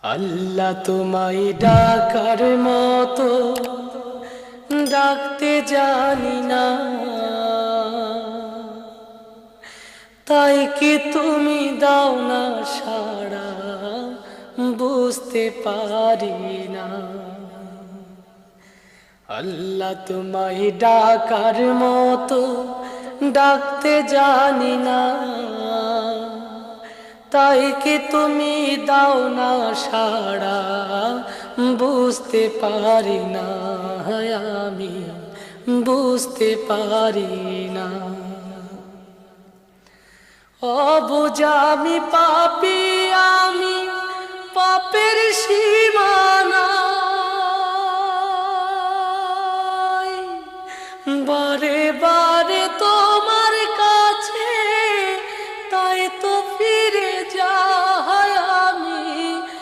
আল্লাহ তোমায় ডাকার মতো ডাকতে জানি না, তাই কি তুমি দাও না সাড়া, বুঝতে পারি না। আল্লাহ তোমায় ডাকার মতো ডাকতে জানি না, তাই কি তুমি দাও না সাড়া, বুঝতে পারি না, আমি বুঝতে পারি না। অবুঝ আমি পাপী